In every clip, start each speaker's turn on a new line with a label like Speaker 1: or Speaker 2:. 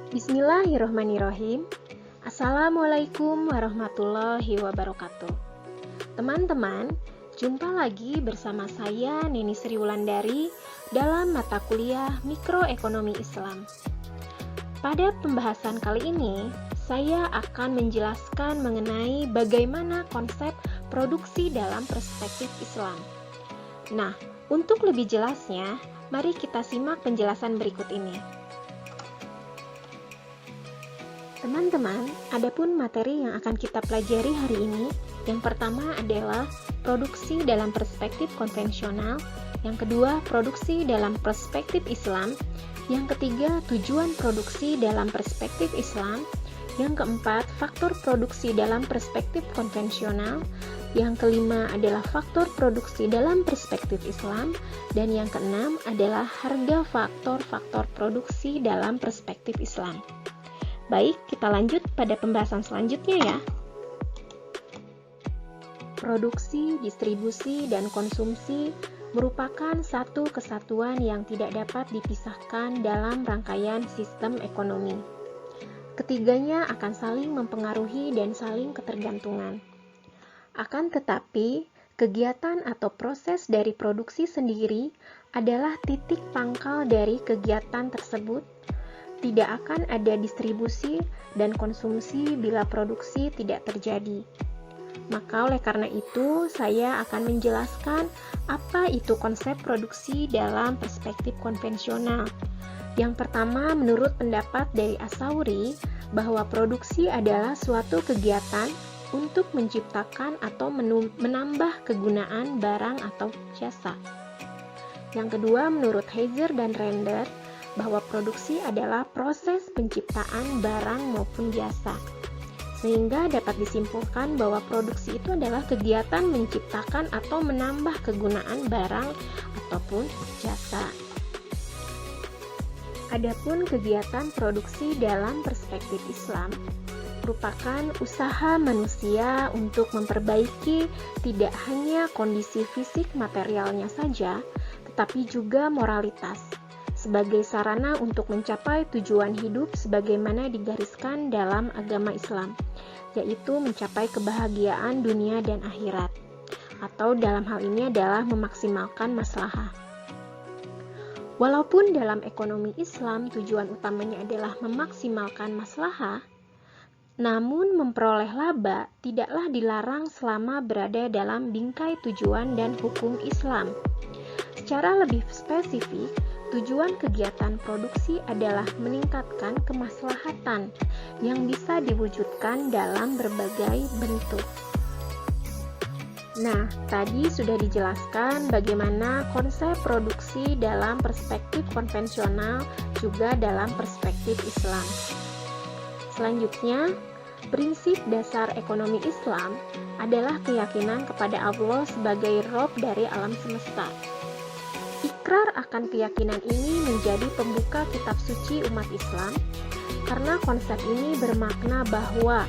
Speaker 1: Bismillahirrohmanirrohim. Assalamualaikum warahmatullahi wabarakatuh. Teman-teman, jumpa lagi bersama saya Nini Sri Wulandari dalam mata kuliah Mikroekonomi Islam. Pada pembahasan kali ini, saya akan menjelaskan mengenai bagaimana konsep produksi dalam perspektif Islam. Nah, untuk lebih jelasnya, mari kita simak penjelasan berikut ini. Teman-teman, adapun materi yang akan kita pelajari hari ini, yang pertama adalah produksi dalam perspektif konvensional, yang kedua produksi dalam perspektif Islam, yang ketiga tujuan produksi dalam perspektif Islam, yang keempat faktor produksi dalam perspektif konvensional, yang kelima adalah faktor produksi dalam perspektif Islam, dan yang keenam adalah harga faktor-faktor produksi dalam perspektif Islam. Baik, kita lanjut pada pembahasan selanjutnya ya. Produksi, distribusi, dan konsumsi merupakan satu kesatuan yang tidak dapat dipisahkan dalam rangkaian sistem ekonomi. Ketiganya akan saling mempengaruhi dan saling ketergantungan. Akan tetapi, kegiatan atau proses dari produksi sendiri adalah titik pangkal dari kegiatan tersebut. Tidak akan ada distribusi dan konsumsi bila produksi tidak terjadi. Maka oleh karena itu, saya akan menjelaskan apa itu konsep produksi dalam perspektif konvensional. Yang pertama, menurut pendapat dari Asauri, bahwa produksi adalah suatu kegiatan untuk menciptakan atau menambah kegunaan barang atau jasa. Yang kedua, menurut Heiser dan Render, bahwa produksi adalah proses penciptaan barang maupun jasa. Sehingga dapat disimpulkan bahwa produksi itu adalah kegiatan menciptakan atau menambah kegunaan barang ataupun jasa. Adapun kegiatan produksi dalam perspektif Islam merupakan usaha manusia untuk memperbaiki tidak hanya kondisi fisik materialnya saja, tetapi juga moralitas, sebagai sarana untuk mencapai tujuan hidup sebagaimana digariskan dalam agama Islam, yaitu mencapai kebahagiaan dunia dan akhirat, atau dalam hal ini adalah memaksimalkan maslahah. Walaupun dalam ekonomi Islam tujuan utamanya adalah memaksimalkan maslahah, namun memperoleh laba tidaklah dilarang selama berada dalam bingkai tujuan dan hukum Islam. Secara lebih spesifik, tujuan kegiatan produksi adalah meningkatkan kemaslahatan yang bisa diwujudkan dalam berbagai bentuk. Nah, tadi sudah dijelaskan bagaimana konsep produksi dalam perspektif konvensional juga dalam perspektif Islam. Selanjutnya, prinsip dasar ekonomi Islam adalah keyakinan kepada Allah sebagai Rabb dari alam semesta. Ikrar akan keyakinan ini menjadi pembuka kitab suci umat Islam, karena konsep ini bermakna bahwa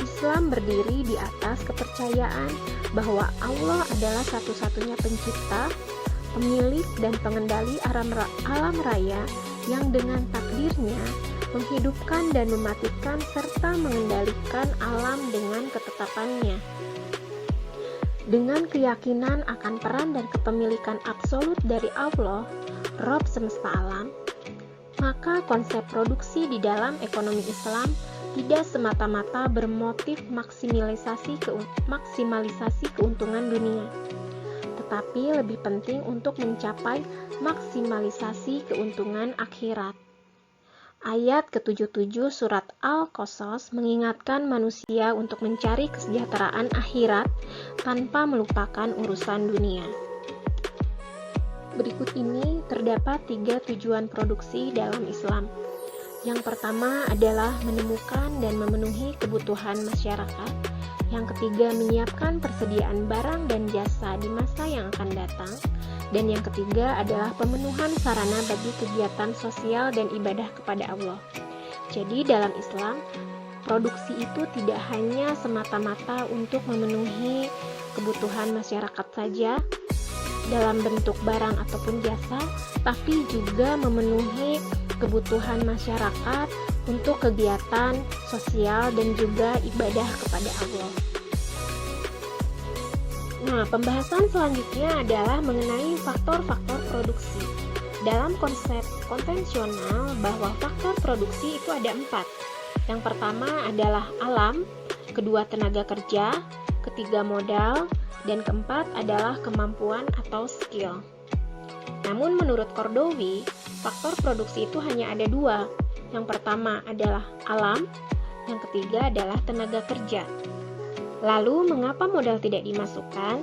Speaker 1: Islam berdiri di atas kepercayaan bahwa Allah adalah satu-satunya pencipta, pemilik dan pengendali alam raya yang dengan takdirnya menghidupkan dan mematikan serta mengendalikan alam dengan ketetapannya. Dengan keyakinan akan peran dan kepemilikan absolut dari Allah, Rabb semesta alam, maka konsep produksi di dalam ekonomi Islam tidak semata-mata bermotif maksimalisasi keuntungan dunia, tetapi lebih penting untuk mencapai maksimalisasi keuntungan akhirat. Ayat ke-77 surat Al-Qasas mengingatkan manusia untuk mencari kesejahteraan akhirat tanpa melupakan urusan dunia. Berikut ini terdapat 3 tujuan produksi dalam Islam. Yang pertama adalah menemukan dan memenuhi kebutuhan masyarakat. Yang ketiga, menyiapkan persediaan barang dan jasa di masa yang akan datang. Dan yang ketiga adalah pemenuhan sarana bagi kegiatan sosial dan ibadah kepada Allah. Jadi dalam Islam, produksi itu tidak hanya semata-mata untuk memenuhi kebutuhan masyarakat saja dalam bentuk barang ataupun jasa, tapi juga memenuhi kebutuhan masyarakat untuk kegiatan sosial dan juga ibadah kepada Allah. Nah, pembahasan selanjutnya adalah mengenai faktor-faktor produksi. Dalam konsep konvensional bahwa faktor produksi itu ada 4. Yang pertama adalah alam, kedua tenaga kerja, ketiga modal, dan keempat adalah kemampuan atau skill. Namun menurut Cordowi, faktor produksi itu hanya ada 2. Yang pertama adalah alam, yang ketiga adalah tenaga kerja. Lalu mengapa modal tidak dimasukkan?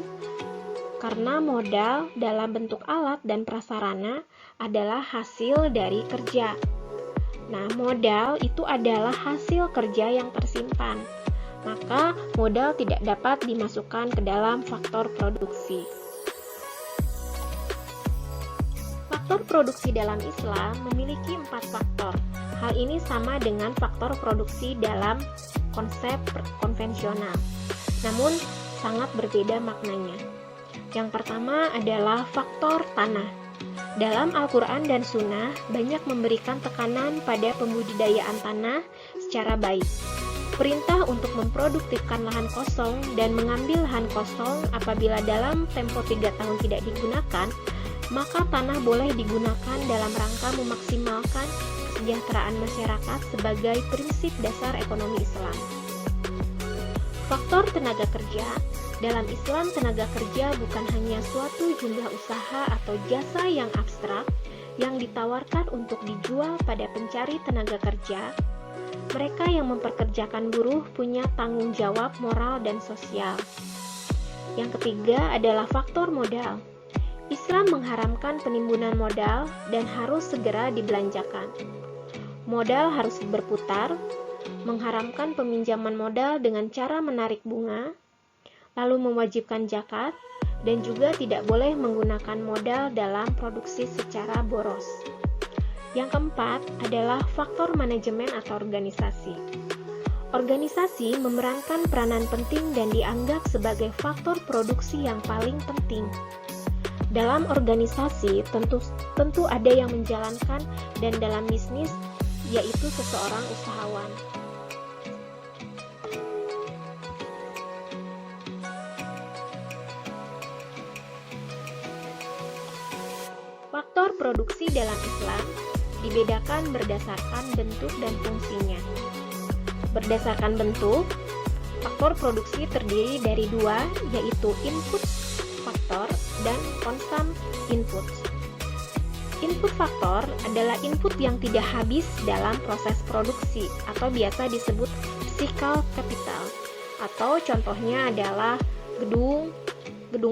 Speaker 1: Karena modal dalam bentuk alat dan prasarana adalah hasil dari kerja. Nah, modal itu adalah hasil kerja yang tersimpan. Maka modal tidak dapat dimasukkan ke dalam faktor produksi. Faktor produksi dalam Islam memiliki 4 faktor. Hal ini sama dengan faktor produksi dalam konsep konvensional, namun sangat berbeda maknanya. Yang pertama adalah faktor tanah. Dalam Al-Quran dan Sunnah banyak memberikan tekanan pada pembudidayaan tanah secara baik. Perintah untuk memproduktifkan lahan kosong dan mengambil lahan kosong apabila dalam tempo 3 tahun tidak digunakan, maka tanah boleh digunakan dalam rangka memaksimalkan kesejahteraan masyarakat sebagai prinsip dasar ekonomi Islam. Faktor tenaga kerja. Dalam Islam, tenaga kerja bukan hanya suatu jumlah usaha atau jasa yang abstrak yang ditawarkan untuk dijual pada pencari tenaga kerja. Mereka yang mempekerjakan buruh punya tanggung jawab moral dan sosial. Yang ketiga adalah faktor modal. Islam mengharamkan penimbunan modal dan harus segera dibelanjakan. Modal harus berputar, mengharamkan peminjaman modal dengan cara menarik bunga, lalu mewajibkan zakat, dan juga tidak boleh menggunakan modal dalam produksi secara boros. Yang keempat adalah faktor manajemen atau organisasi. Organisasi memerankan peranan penting dan dianggap sebagai faktor produksi yang paling penting. Dalam organisasi tentu ada yang menjalankan, dan dalam bisnis yaitu seseorang usahawan. Faktor produksi dalam Islam dibedakan berdasarkan bentuk dan fungsinya. Berdasarkan bentuk, faktor produksi terdiri dari 2, yaitu input faktor dan konsum input. Input faktor adalah input yang tidak habis dalam proses produksi atau biasa disebut physical capital, atau contohnya adalah gedung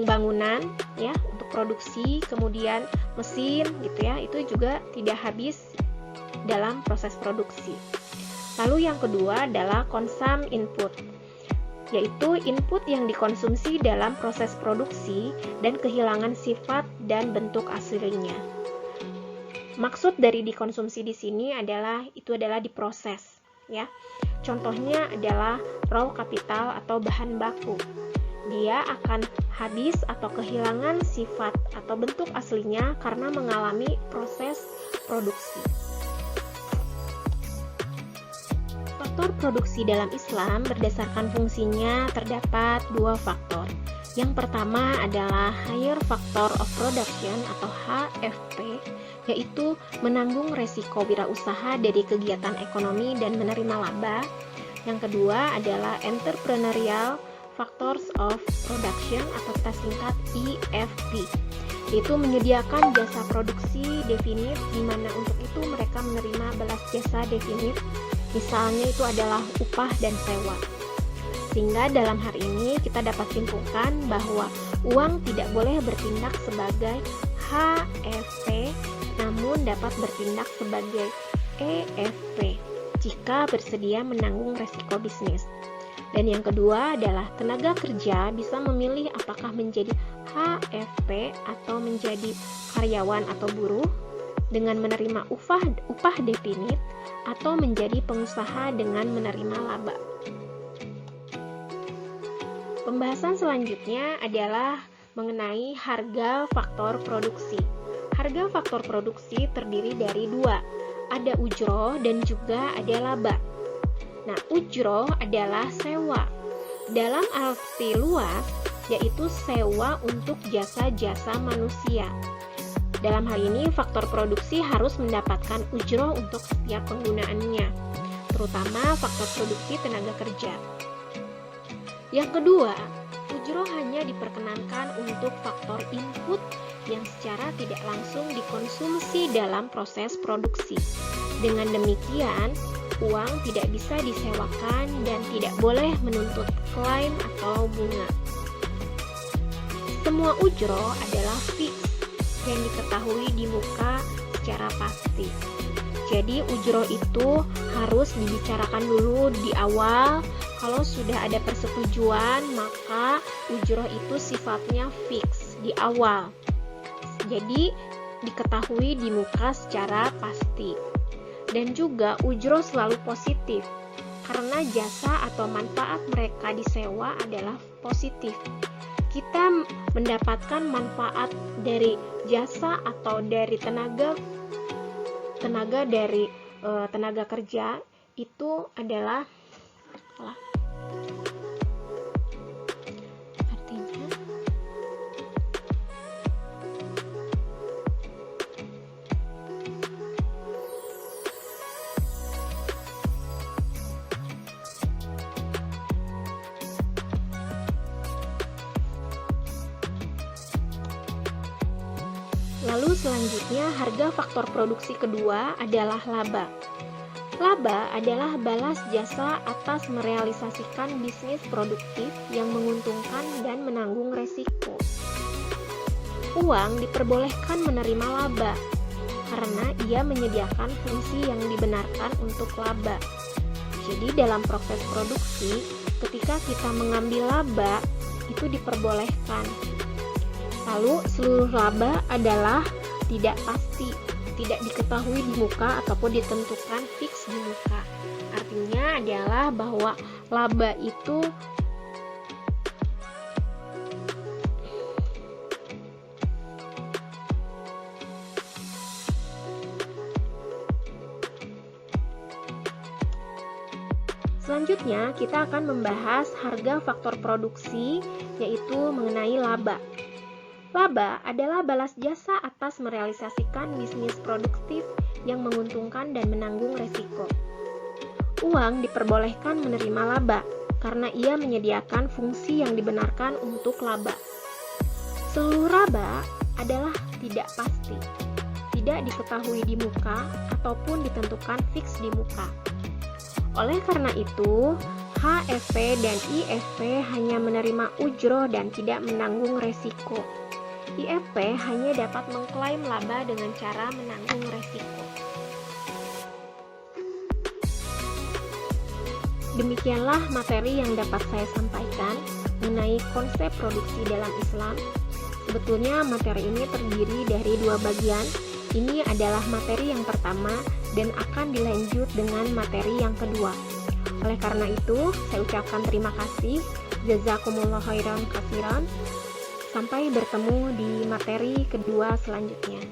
Speaker 1: bangunan ya untuk produksi, kemudian mesin gitu ya, itu juga tidak habis dalam proses produksi. Lalu yang kedua adalah konsum input, yaitu input yang dikonsumsi dalam proses produksi dan kehilangan sifat dan bentuk aslinya. Maksud dari dikonsumsi di sini adalah diproses ya. Contohnya adalah raw capital atau bahan baku. Dia akan habis atau kehilangan sifat atau bentuk aslinya karena mengalami proses produksi. Faktor produksi dalam Islam berdasarkan fungsinya terdapat 2 faktor. Yang pertama adalah Higher Factor of Production atau HFP, yaitu menanggung resiko wirausaha dari kegiatan ekonomi dan menerima laba. Yang kedua adalah Entrepreneurial Factors of Production atau kita singkat EFP, yaitu menyediakan jasa produksi definit, di mana untuk itu mereka menerima balas jasa definit, misalnya itu adalah upah dan sewa. Sehingga dalam hal ini kita dapat simpulkan bahwa uang tidak boleh bertindak sebagai HFP, namun dapat bertindak sebagai EFP jika bersedia menanggung resiko bisnis. Dan yang kedua adalah tenaga kerja bisa memilih apakah menjadi HFP atau menjadi karyawan atau buruh dengan menerima upah definit atau menjadi pengusaha dengan menerima laba. Pembahasan selanjutnya adalah mengenai harga faktor produksi. Harga faktor produksi terdiri dari 2. ada ujroh dan juga ada laba. Nah, ujroh adalah sewa. Dalam arti luas, yaitu sewa untuk jasa-jasa manusia. Dalam hal ini, faktor produksi harus mendapatkan ujroh untuk setiap penggunaannya, terutama faktor produksi tenaga kerja. Yang kedua, ujroh hanya diperkenankan untuk faktor input yang secara tidak langsung dikonsumsi dalam proses produksi. Dengan demikian, uang tidak bisa disewakan dan tidak boleh menuntut klaim atau bunga. Semua ujroh adalah fix yang diketahui di muka secara pasti. Jadi ujroh itu harus dibicarakan dulu di awal. Kalau sudah ada persetujuan, maka ujroh itu sifatnya fix di awal. Jadi diketahui di muka secara pasti. Dan juga ujroh selalu positif, karena jasa atau manfaat mereka disewa adalah positif. Kita mendapatkan manfaat dari jasa atau dari tenaga dari tenaga kerja itu adalah artinya Lalu selanjutnya, harga faktor produksi kedua adalah laba. Laba adalah balas jasa atas merealisasikan bisnis produktif yang menguntungkan dan menanggung resiko. Uang diperbolehkan menerima laba karena ia menyediakan fungsi yang dibenarkan untuk laba. Jadi dalam proses produksi, ketika kita mengambil laba, itu diperbolehkan. Lalu seluruh laba adalah tidak pasti, tidak diketahui di muka ataupun ditentukan fix di muka. Artinya adalah bahwa laba itu Selanjutnya kita akan membahas harga faktor produksi, yaitu mengenai laba. Laba adalah balas jasa atas merealisasikan bisnis produktif yang menguntungkan dan menanggung resiko. Uang diperbolehkan menerima laba karena ia menyediakan fungsi yang dibenarkan untuk laba. Seluruh laba adalah tidak pasti, tidak diketahui di muka ataupun ditentukan fix di muka. Oleh karena itu, HFP dan IFP hanya menerima ujroh dan tidak menanggung resiko. IFP hanya dapat mengklaim laba dengan cara menanggung resiko. Demikianlah materi yang dapat saya sampaikan mengenai konsep produksi dalam Islam. Sebetulnya materi ini terdiri dari dua bagian. Ini adalah materi yang pertama dan akan dilanjut dengan materi yang kedua. Oleh karena itu, saya ucapkan terima kasih. Jazakumullah khairan katsiran. Sampai bertemu di materi kedua selanjutnya.